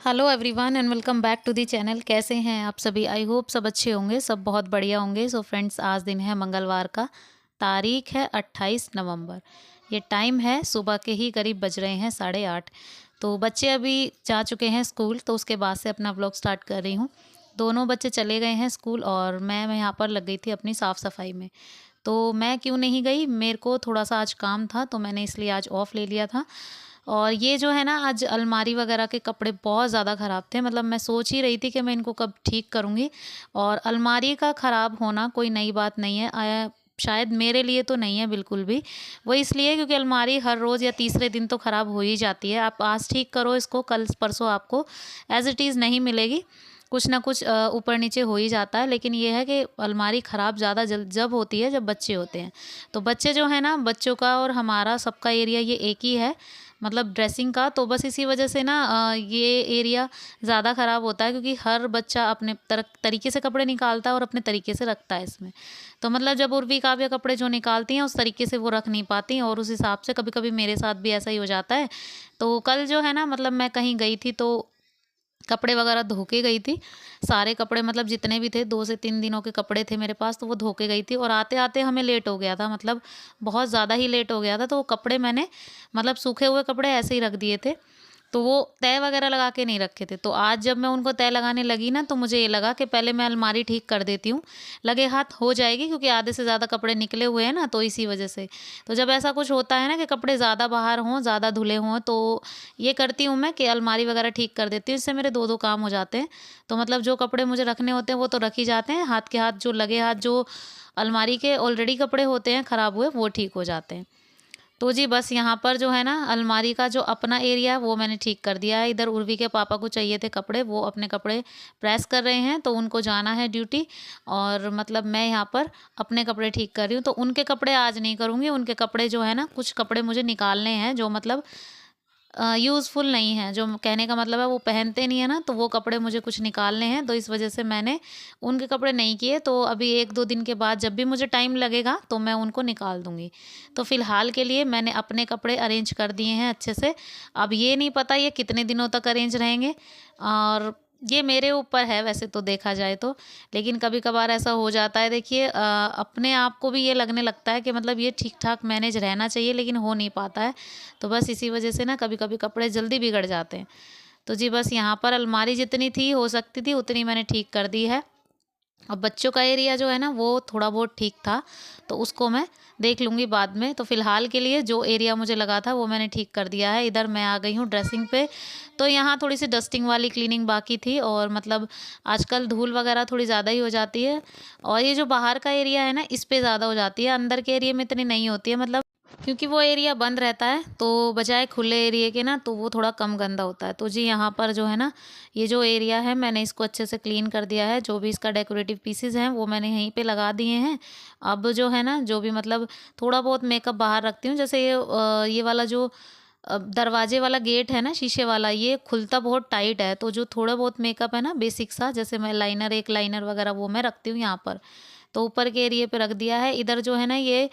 Hello everyone and welcome back to the channel. कैसे हैं आप सभी? आई होप सब अच्छे होंगे, सब बहुत बढ़िया होंगे। सो फ्रेंड्स, आज दिन है मंगलवार का, तारीख है 28 नवंबर। ये टाइम है सुबह के ही करीब बज रहे हैं 8:30। तो बच्चे अभी जा चुके हैं स्कूल, तो उसके बाद से अपना व्लॉग स्टार्ट कर रही हूँ। दोनों बच्चे चले गए हैं स्कूल और मैं यहाँ पर लग गई थी अपनी साफ़ सफाई में। तो मैं क्यों नहीं गई, मेरे को थोड़ा सा आज काम था, तो मैंने इसलिए आज ऑफ़ ले लिया था। और ये जो है ना, आज अलमारी वगैरह के कपड़े बहुत ज़्यादा ख़राब थे। मतलब मैं सोच ही रही थी कि मैं इनको कब ठीक करूँगी। और अलमारी का ख़राब होना कोई नई बात नहीं है। शायद मेरे लिए तो नहीं है बिल्कुल भी। वो इसलिए क्योंकि अलमारी हर रोज़ या तीसरे दिन तो ख़राब हो ही जाती है। आप आज ठीक करो इसको, कल परसों आपको एज़ इट इज़ नहीं मिलेगी। कुछ ना कुछ ऊपर नीचे हो ही जाता है। लेकिन ये है कि अलमारी ख़राब ज़्यादा जब होती है जब बच्चे होते हैं। तो बच्चे जो है ना, बच्चों का और हमारा सबका एरिया ये एक ही है, मतलब ड्रेसिंग का। तो बस इसी वजह से ना ये एरिया ज़्यादा ख़राब होता है, क्योंकि हर बच्चा अपने तरीके से कपड़े निकालता है और अपने तरीके से रखता है इसमें। तो मतलब जब उर्वी काव्या कपड़े जो निकालती हैं उस तरीके से वो रख नहीं पाती, और उस हिसाब से कभी कभी मेरे साथ भी ऐसा ही हो जाता है। तो कल जो है ना, मतलब मैं कहीं गई थी तो कपड़े वगैरह धो के गई थी। सारे कपड़े मतलब जितने भी थे, 2 से 3 दिनों के कपड़े थे मेरे पास, तो वो धो के गई थी। और आते-आते हमें लेट हो गया था, मतलब बहुत ज़्यादा ही लेट हो गया था। तो वो कपड़े मैंने, मतलब सूखे हुए कपड़े ऐसे ही रख दिए थे। तो वो तह वगैरह लगा के नहीं रखे थे। तो आज जब मैं उनको तह लगाने लगी ना, तो मुझे ये लगा कि पहले मैं अलमारी ठीक कर देती हूँ, लगे हाथ हो जाएगी, क्योंकि आधे से ज़्यादा कपड़े निकले हुए हैं ना, तो इसी वजह से। तो जब ऐसा कुछ होता है ना कि कपड़े ज़्यादा बाहर हों, ज़्यादा धुले हों, तो ये करती हूँ मैं कि अलमारी वगैरह ठीक कर देती हूँ। इससे मेरे 2-2 काम हो जाते हैं। तो मतलब जो कपड़े मुझे रखने होते हैं वो तो रख ही जाते हैं, हाथ के हाथ जो लगे हाथ जो अलमारी के ऑलरेडी कपड़े होते हैं ख़राब हुए, वो ठीक हो जाते हैं। तो जी बस यहाँ पर जो है ना, अलमारी का जो अपना एरिया है वो मैंने ठीक कर दिया है। इधर उर्वी के पापा को चाहिए थे कपड़े, वो अपने कपड़े प्रेस कर रहे हैं, तो उनको जाना है ड्यूटी। और मतलब मैं यहाँ पर अपने कपड़े ठीक कर रही हूँ। तो उनके कपड़े आज नहीं करूँगी। उनके कपड़े जो है ना, कुछ कपड़े मुझे निकालने हैं जो मतलब यूज़फुल नहीं है, जो कहने का मतलब है वो पहनते नहीं है ना, तो वो कपड़े मुझे कुछ निकालने हैं। तो इस वजह से मैंने उनके कपड़े नहीं किए। तो अभी 1-2 दिन के बाद जब भी मुझे टाइम लगेगा तो मैं उनको निकाल दूँगी। तो फ़िलहाल के लिए मैंने अपने कपड़े अरेंज कर दिए हैं अच्छे से। अब ये नहीं पता ये कितने दिनों तक अरेंज रहेंगे, और ये मेरे ऊपर है वैसे तो देखा जाए तो। लेकिन कभी-कभार ऐसा हो जाता है, देखिए अपने आप को भी ये लगने लगता है कि मतलब ये ठीक-ठाक मैनेज रहना चाहिए, लेकिन हो नहीं पाता है। तो बस इसी वजह से ना कभी-कभी कपड़े जल्दी बिगड़ जाते हैं। तो जी बस यहाँ पर अलमारी जितनी थी हो सकती थी उतनी मैंने ठीक कर दी है। अब बच्चों का एरिया जो है ना, वो थोड़ा बहुत ठीक था, तो उसको मैं देख लूँगी बाद में। तो फ़िलहाल के लिए जो एरिया मुझे लगा था वो मैंने ठीक कर दिया है। इधर मैं आ गई हूँ ड्रेसिंग पे। तो यहाँ थोड़ी-सी डस्टिंग वाली क्लीनिंग बाकी थी, और मतलब आजकल धूल वगैरह थोड़ी ज़्यादा ही हो जाती है। और ये जो बाहर का एरिया है ना, इस पे ज़्यादा हो जाती है, अंदर के एरिया में इतनी नहीं होती है। मतलब क्योंकि वो एरिया बंद रहता है, तो बजाय खुले एरिया के ना, तो वो थोड़ा कम गंदा होता है। तो जी यहाँ पर जो है ना, ये जो एरिया है मैंने इसको अच्छे से क्लीन कर दिया है। जो भी इसका डेकोरेटिव पीसेस हैं वो मैंने यहीं पे लगा दिए हैं। अब जो है ना, जो भी मतलब थोड़ा बहुत मेकअप बाहर रखती हूँ, जैसे ये वाला जो दरवाजे वाला गेट है ना, शीशे वाला, ये खुलता बहुत टाइट है। तो जो थोड़ा बहुत मेकअप है ना बेसिक सा, जैसे मैं लाइनर, एक लाइनर वगैरह, वो मैं रखती हूँ यहाँ पर। तो ऊपर के एरिया पे रख दिया है। इधर जो है ना, ये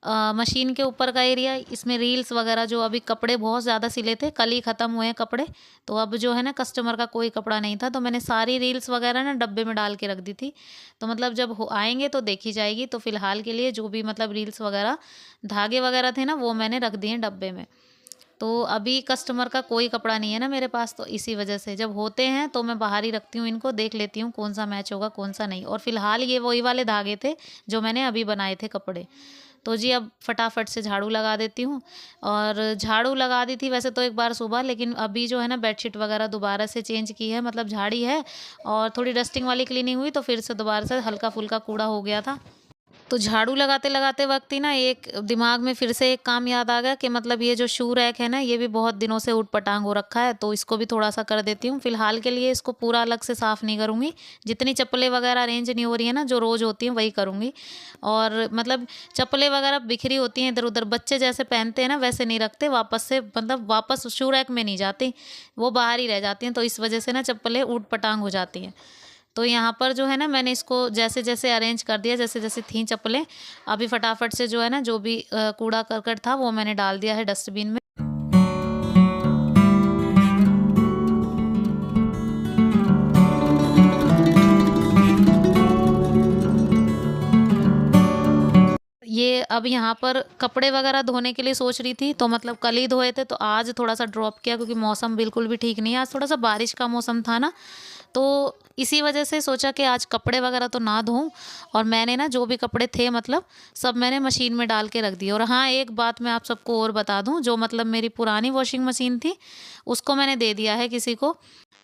मशीन के ऊपर का एरिया, इसमें रील्स वगैरह, जो अभी कपड़े बहुत ज़्यादा सिले थे, कल ही ख़त्म हुए हैं कपड़े। तो अब जो है ना, कस्टमर का कोई कपड़ा नहीं था, तो मैंने सारी रील्स वगैरह ना डब्बे में डाल के रख दी थी। तो मतलब जब हो आएँगे तो देखी जाएगी। तो फ़िलहाल के लिए जो भी मतलब रील्स वगैरह, धागे वगैरह थे ना, वो मैंने रख दिए डब्बे में। तो अभी कस्टमर का कोई कपड़ा नहीं है ना मेरे पास, तो इसी वजह से जब होते हैं तो मैं बाहर ही रखती हूँ इनको, देख लेती हूँ कौन सा मैच होगा कौन सा नहीं। और फिलहाल ये वही वाले धागे थे जो मैंने अभी बनाए थे कपड़े। तो जी अब फटाफट से झाड़ू लगा देती हूँ। और झाड़ू लगा दी थी वैसे तो एक बार सुबह, लेकिन अभी जो है ना, बेडशीट वगैरह दोबारा से चेंज की है, मतलब झाड़ी है और थोड़ी डस्टिंग वाली क्लीनिंग हुई, तो फिर से दोबारा से हल्का फुल्का कूड़ा हो गया था। तो झाड़ू लगाते लगाते वक्त ही ना, एक दिमाग में फिर से एक काम याद आ गया कि मतलब ये जो शू रैक है ना, ये भी बहुत दिनों से ऊट-पटांग हो रखा है, तो इसको भी थोड़ा सा कर देती हूँ। फिलहाल के लिए इसको पूरा अलग से साफ़ नहीं करूँगी। जितनी चप्पलें वगैरह अरेंज नहीं हो रही है ना, जो रोज़ होती हैं वही करूँगी। और मतलब चप्पलें वगैरह बिखरी होती हैं इधर-उधर, बच्चे जैसे पहनते हैं ना वैसे नहीं रखते, वापस से मतलब वापस शू रैक में नहीं जाती, वो बाहर ही रह जाती हैं। तो इस वजह से ना चप्पलें ऊट-पटांग हो जाती हैं। तो यहाँ पर जो है ना, मैंने इसको जैसे-जैसे अरेंज कर दिया, जैसे-जैसे थीं चप्पलें। अभी फटाफट से जो है ना, जो भी कूड़ा-करकट था वो मैंने डाल दिया है डस्टबिन में। अब यहाँ पर कपड़े वगैरह धोने के लिए सोच रही थी, तो मतलब कल ही धोए थे, तो आज थोड़ा सा ड्रॉप किया क्योंकि मौसम बिल्कुल भी ठीक नहीं है। आज थोड़ा सा बारिश का मौसम था ना, तो इसी वजह से सोचा कि आज कपड़े वगैरह तो ना धोऊं। और मैंने ना जो भी कपड़े थे मतलब सब मैंने मशीन में डाल के रख दिए। और हाँ, एक बात मैं आप सबको और बता दूं, जो मतलब मेरी पुरानी वॉशिंग मशीन थी उसको मैंने दे दिया है किसी को।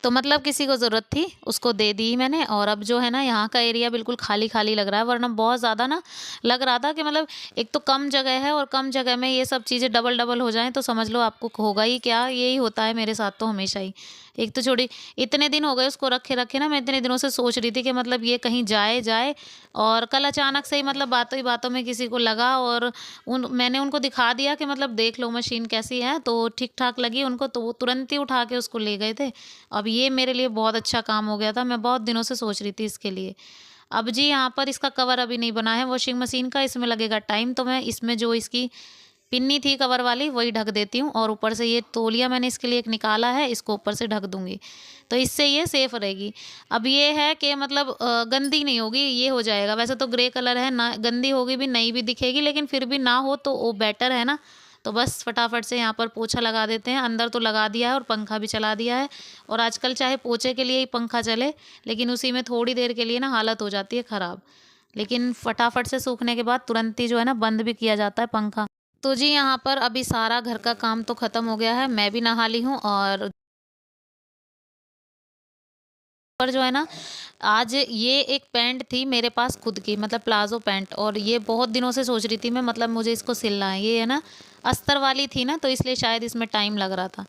तो मतलब किसी को ज़रूरत थी उसको दे दी मैंने। और अब जो है ना, यहाँ का एरिया बिल्कुल खाली खाली लग रहा है, वरना बहुत ज़्यादा ना लग रहा था कि मतलब एक तो कम जगह है और कम जगह में ये सब चीज़ें डबल डबल हो जाएं तो समझ लो आपको होगा ही क्या। यही होता है मेरे साथ तो हमेशा ही। एक तो छोड़ी, इतने दिन हो गए उसको रखे रखे ना, मैं इतने दिनों से सोच रही थी कि मतलब ये कहीं जाए जाए। और कल अचानक से ही मतलब बातों ही बातों में किसी को लगा, और मैंने उनको दिखा दिया कि मतलब देख लो मशीन कैसी है, तो ठीक ठाक लगी उनको, तो वो तुरंत ही उठा के उसको ले गए थे। अब ये मेरे लिए बहुत अच्छा काम हो गया था, मैं बहुत दिनों से सोच रही थी इसके लिए। अब जी यहाँ पर इसका कवर अभी नहीं बना है वॉशिंग मशीन का, इसमें लगेगा टाइम, तो मैं इसमें जो इसकी पिन्नी थी कवर वाली वही ढक देती हूँ। और ऊपर से ये तौलिया मैंने इसके लिए एक निकाला है, इसको ऊपर से ढक दूंगी, तो इससे ये सेफ रहेगी। अब ये है कि मतलब गंदी नहीं होगी, ये हो जाएगा। वैसे तो ग्रे कलर है ना, गंदी होगी भी नई भी दिखेगी, लेकिन फिर भी ना हो तो वो बेटर है ना। तो बस फटाफट से यहाँ पर पोछा लगा देते हैं। अंदर तो लगा दिया है और पंखा भी चला दिया है। और आजकल चाहे पोछे के लिए ही पंखा चले, लेकिन उसी में थोड़ी देर के लिए ना हालत हो जाती है ख़राब। लेकिन फटाफट से सूखने के बाद तुरंत ही जो है ना बंद भी किया जाता है पंखा। तो जी यहाँ पर अभी सारा घर का काम तो ख़त्म हो गया है, मैं भी नहा ली हूँ। और पर जो है ना, आज ये एक पैंट थी मेरे पास खुद की, मतलब प्लाजो पैंट, और ये बहुत दिनों से सोच रही थी मैं, मतलब मुझे इसको सिलना है। ये है ना अस्तर वाली थी ना, तो इसलिए शायद इसमें टाइम लग रहा था।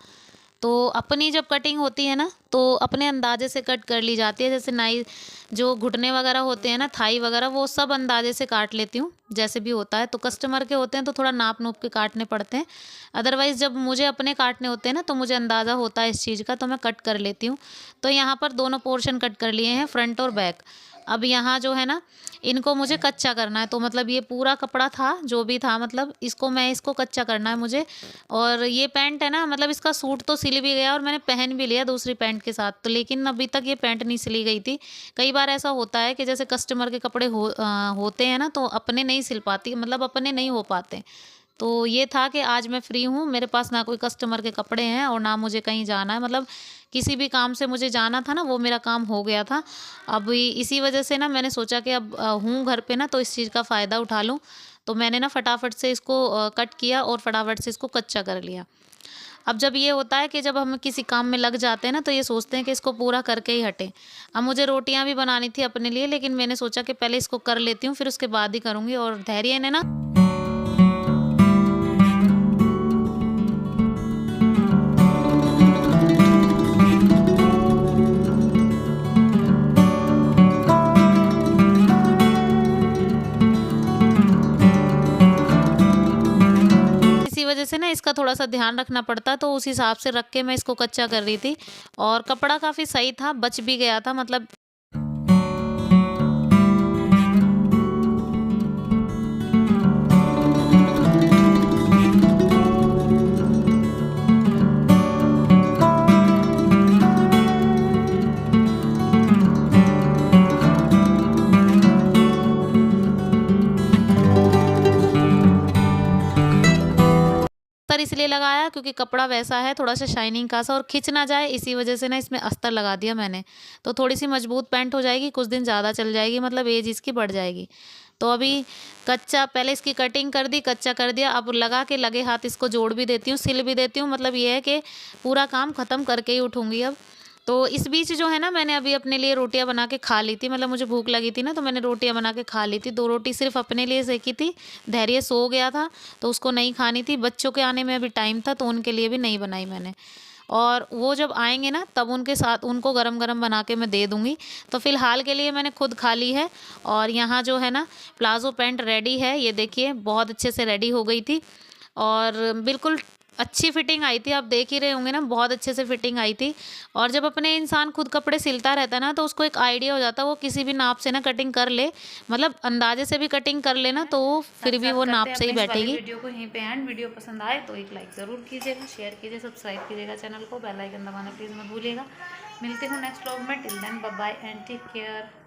तो अपनी जब कटिंग होती है ना, तो अपने अंदाजे से कट कर ली जाती है। जैसे नाई जो घुटने वगैरह होते हैं ना, थाई वगैरह, वो सब अंदाजे से काट लेती हूँ जैसे भी होता है। तो कस्टमर के होते हैं तो थोड़ा नाप नूप के काटने पड़ते हैं। अदरवाइज़ जब मुझे अपने काटने होते हैं ना, तो मुझे अंदाज़ा होता है इस चीज़ का, तो मैं कट कर लेती हूँ। तो यहाँ पर दोनों पोर्शन कट कर लिए हैं, फ्रंट और बैक। अब यहाँ जो है ना, इनको मुझे कच्चा करना है। तो मतलब ये पूरा कपड़ा था जो भी था, मतलब इसको कच्चा करना है मुझे। और ये पैंट है ना, मतलब इसका सूट तो सिल भी गया और मैंने पहन भी लिया दूसरी पैंट के साथ, तो लेकिन अभी तक ये पैंट नहीं सिली गई थी। कई बार ऐसा होता है कि जैसे कस्टमर के कपड़े होते हैं ना, तो अपने नहीं सिल पाती, मतलब अपने नहीं हो पाते। तो ये था कि आज मैं फ्री हूँ, मेरे पास ना कोई कस्टमर के कपड़े हैं और ना मुझे कहीं जाना है, मतलब किसी भी काम से मुझे जाना था ना, वो मेरा काम हो गया था। अब इसी वजह से ना मैंने सोचा कि अब हूँ घर पे ना, तो इस चीज़ का फ़ायदा उठा लूँ। तो मैंने ना फटाफट से इसको कट किया और फटाफट से इसको कच्चा कर लिया। अब जब ये होता है कि जब हम किसी काम में लग जाते हैं ना, तो ये सोचते हैं कि इसको पूरा करके ही हटें। अब मुझे रोटियां भी बनानी थी अपने लिए, लेकिन मैंने सोचा कि पहले इसको कर लेती हूँ, फिर उसके बाद ही करूँगी। और धैर्य ने ना इसी वजह से ना इसका थोड़ा-सा ध्यान रखना पड़ता है, तो उस हिसाब से रख के मैं इसको कच्चा कर रही थी। और कपड़ा काफ़ी सही था, बच भी गया था मतलब। अस्तर इसलिए लगाया क्योंकि कपड़ा वैसा है थोड़ा-सा शाइनिंग का सा, और खिंच ना जाए, इसी वजह से ना इसमें अस्तर लगा दिया मैंने। तो थोड़ी-सी मजबूत पैंट हो जाएगी, कुछ दिन ज़्यादा चल जाएगी, मतलब एज इसकी बढ़ जाएगी। तो अभी कच्चा पहले इसकी कटिंग कर दी, कच्चा कर दिया, अब लगा के लगे हाथ इसको जोड़ भी देती हूँ, सिल भी देती हूँ, मतलब ये है कि पूरा काम ख़त्म करके ही उठूँगी अब। तो इस बीच जो है ना, मैंने अभी अपने लिए रोटियां बना के खा ली थी, मतलब मुझे भूख लगी थी ना, तो मैंने रोटियां बना के खा ली थी। 2 रोटी सिर्फ अपने लिए सेकी थी, धैर्य सो गया था तो उसको नहीं खानी थी। बच्चों के आने में अभी टाइम था, तो उनके लिए भी नहीं बनाई मैंने। और वो जब आएंगे ना, तब उनके साथ उनको गरम गरम बना के मैं दे दूंगी। तो फिलहाल के लिए मैंने खुद खा ली है। और यहाँ जो है ना, प्लाजो पैंट रेडी है, ये देखिए बहुत अच्छे से रेडी हो गई थी। और बिल्कुल अच्छी फिटिंग आई थी, आप देख ही रहे होंगे ना, बहुत अच्छे से फिटिंग आई थी। और जब अपने इंसान खुद कपड़े सिलता रहता है ना, तो उसको एक आइडिया हो जाता है, वो किसी भी नाप से ना कटिंग कर ले, मतलब अंदाजे से भी कटिंग कर लेना, तो फिर भी वो नाप से ही बैठेगी। वीडियो को यहीं पे एंड, वीडियो पसंद आए तो एक लाइक ज़रूर कीजिएगा, शेयर कीजिए, सब्सक्राइब कीजिएगा चैनल को, बेल आइकन दबाना प्लीज़ मत भूलिएगा। मिलते हैं नेक्स्ट व्लॉग में, till then bye bye and take care.